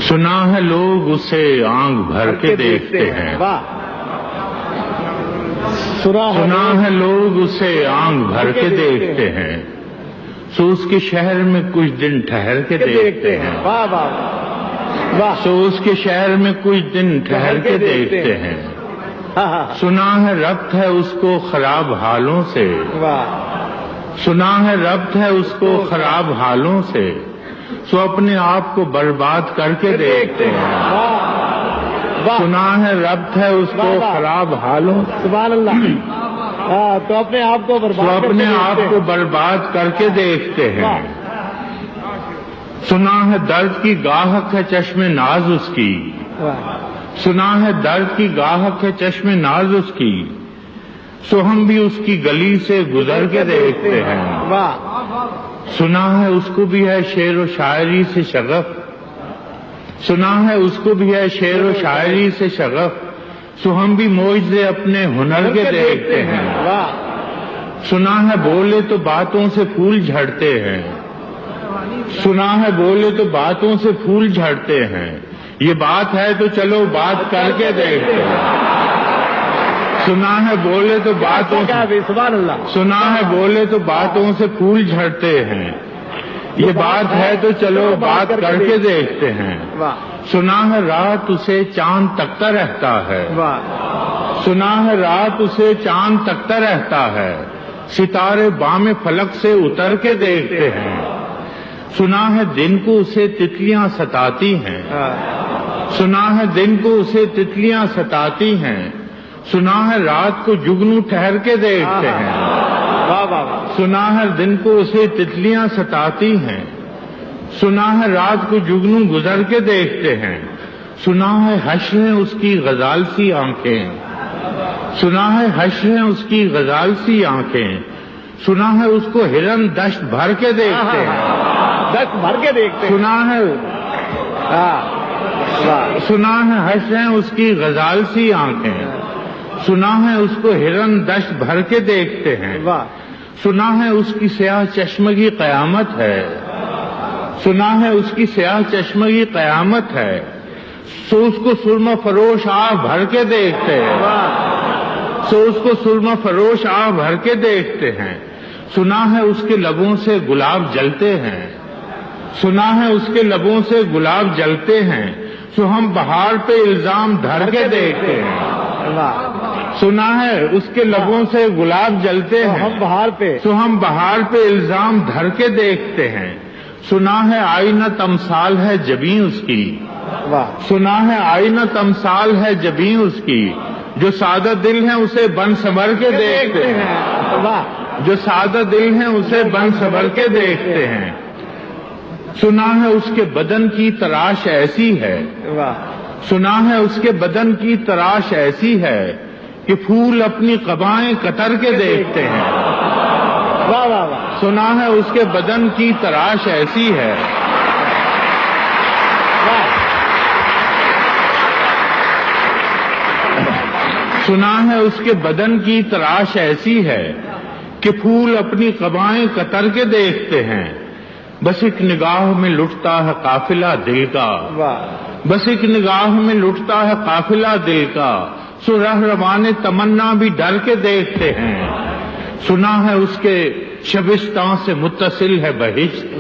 سنا ہے لوگ اسے آنکھ بھر کے دیکھتے ہیں، سنا ہے لوگ اسے آنکھ بھر کے دیکھتے ہیں، سو اس کے شہر میں کچھ دن ٹھہر کے دیکھتے ہیں، سو اس کے شہر میں کچھ دن ٹھہر کے دیکھتے ہیں، سنا ہے ربط ہے اس کو خراب حالوں سے، سنا ہے ربط ہے اس کو خراب حالوں سے، سو اپنے آپ کو برباد کر کے دیکھتے ہیں، سنا ہے ربط ہے اس کو خراب حالوں، سبحان اللہ، تو اپنے آپ کو سو اپنے آپ کو برباد کر کے دیکھتے ہیں، سنا ہے درد کی گاہک ہے چشم ناز اس کی، سنا ہے درد کی گاہک ہے چشم ناز اس کی، سو ہم بھی اس کی گلی سے گزر کے دیکھتے ہیں، سنا ہے اس کو بھی ہے شعر و شاعری سے شغف، سنا ہے اس کو بھی ہے شعر و شاعری سے شغف، سو ہم بھی معجزے اپنے ہنر کے دیکھتے ہیں، سنا ہے بولے تو باتوں سے پھول جھڑتے ہیں، سنا ہے بولے تو باتوں سے پھول جھڑتے ہیں، یہ بات ہے تو چلو بات کر کے دیکھتے ہیں، سنا ہے بولے تو باتوں سے، سنا ہے بولے تو باتوں سے پھول جھڑتے ہیں، یہ بات ہے تو چلو بات کر کے دیکھتے ہیں، سنا ہے رات اسے چاند تکتا رہتا ہے، سنا ہے رات اسے چاند تکتا رہتا ہے، ستارے بام فلک سے اتر کے دیکھتے ہیں، سنا ہے دن کو اسے تتلیاں ستاتی ہیں، سنا ہے دن کو اسے تتلیاں ستاتی ہیں، سنا ہے رات کو جگنو ٹھہر کے دیکھتے ہیں، سنا ہے دن کو اسے تتلیاں ستاتی ہیں، سنا ہے رات کو جگنو گزر کے دیکھتے ہیں، سنا ہے حشر ہیں اس کی غزال سی آنکھیں، سنا ہے حشر ہیں اس کی غزال سی آنکھیں، سنا ہے اس کو ہرن دشت بھر کے دیکھتے ہیں، دشت بھر کے دیکھتے ہیں، سنا ہے حشر ہیں اس کی غزال سی آنکھیں، سنا ہے اس کو ہرن دشت بھر کے دیکھتے ہیں، سنا ہے اس کی سیاہ چشمگی قیامت ہے، سنا ہے اس کی سیاہ چشمگی قیامت ہے، سو اس کو سرمہ فروش آہ بھر کے دیکھتے ہیں، سو اس کو سرمہ فروش آہ بھر کے دیکھتے ہیں، سنا ہے اس کے لبوں سے گلاب جلتے ہیں، سنا ہے اس کے لبوں سے گلاب جلتے ہیں، سو ہم بہار پہ الزام دھر کے دیکھتے ہیں، سنا ہے اس کے لبوں سے گلاب جلتے ہیں، سو ہم بہار پہ الزام دھر کے دیکھتے ہیں، سنا ہے آئینہ تمثال ہے جبیں اس کی، سنا ہے آئینہ تمثال ہے جبیں اس کی، جو سادہ دل ہیں اسے بن سنور کے دیکھتے ہیں، جو سادہ دل ہیں اسے بن سنور کے دیکھتے ہیں، سنا ہے اس کے بدن کی تراش ایسی ہے، سنا ہے اس کے بدن کی تراش ایسی ہے کہ پھول اپنی قبائیں کتر کے دیکھتے ہیں، سنا ہے اس کے بدن کی تراش ایسی ہے، سنا ہے اس کے بدن کی تراش ایسی ہے کہ پھول اپنی قبائیں کتر کے دیکھتے ہیں، بس ایک نگاہ میں لٹتا ہے قافلہ دل کا، بس ایک نگاہ میں لٹتا ہے قافلہ دل کا، سو رہروان تمنا بھی ڈر کے دیکھتے ہیں، سنا ہے اس کے شبستان سے متصل ہے بہشت،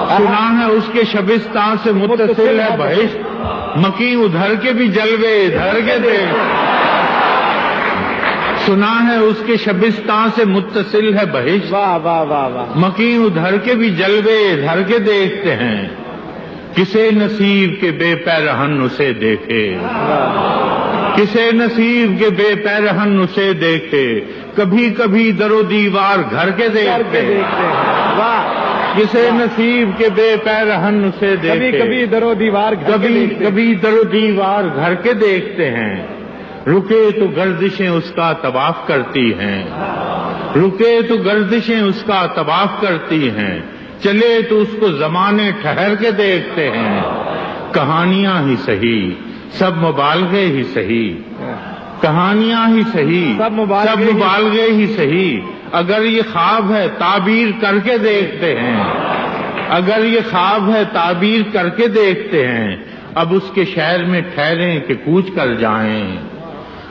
سنا ہے اس کے شبستان سے متصل ہے بہشت، مکیں ادھر کے بھی جلوے ادھر کے دیکھتے ہیں، سنا ہے اس کے شبستان سے متصل ہے بہشت، مکیں ادھر کے بھی جلوے ادھر کے دیکھتے ہیں، کسے نصیب کے بے پیرہن اسے دیکھے، کسے نصیب کے بے پیرہن اسے دیکھے، کبھی کبھی در و دیوار گھر کے دیکھتے ہیں، کسے نصیب کے بے پیرہن اسے دیکھے، کبھی در و دیوار کبھی در و دیوار گھر کے دیکھتے ہیں، رکے تو گردشیں اس کا طواف کرتی ہیں، رکے تو گردشیں اس کا طواف کرتی ہیں، چلے تو اس کو زمانے ٹھہر کے دیکھتے ہیں، کہانیاں ہی سہی سب مبالغے ہی سہی، کہانیاں ہی سہی سب مبالغے ہی سہی، اگر یہ خواب ہے تعبیر کر کے دیکھتے ہیں، اگر یہ خواب ہے تعبیر کر کے دیکھتے ہیں، اب اس کے شہر میں ٹھہریں کہ کوچ کر جائیں،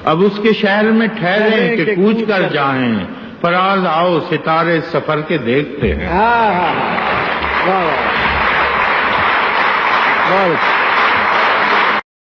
اب اس کے شہر میں ٹھہریں کہ کوچ کر جائیں، فراز آؤ ستارے سفر کے دیکھتے ہیں۔ واہ واہ واہ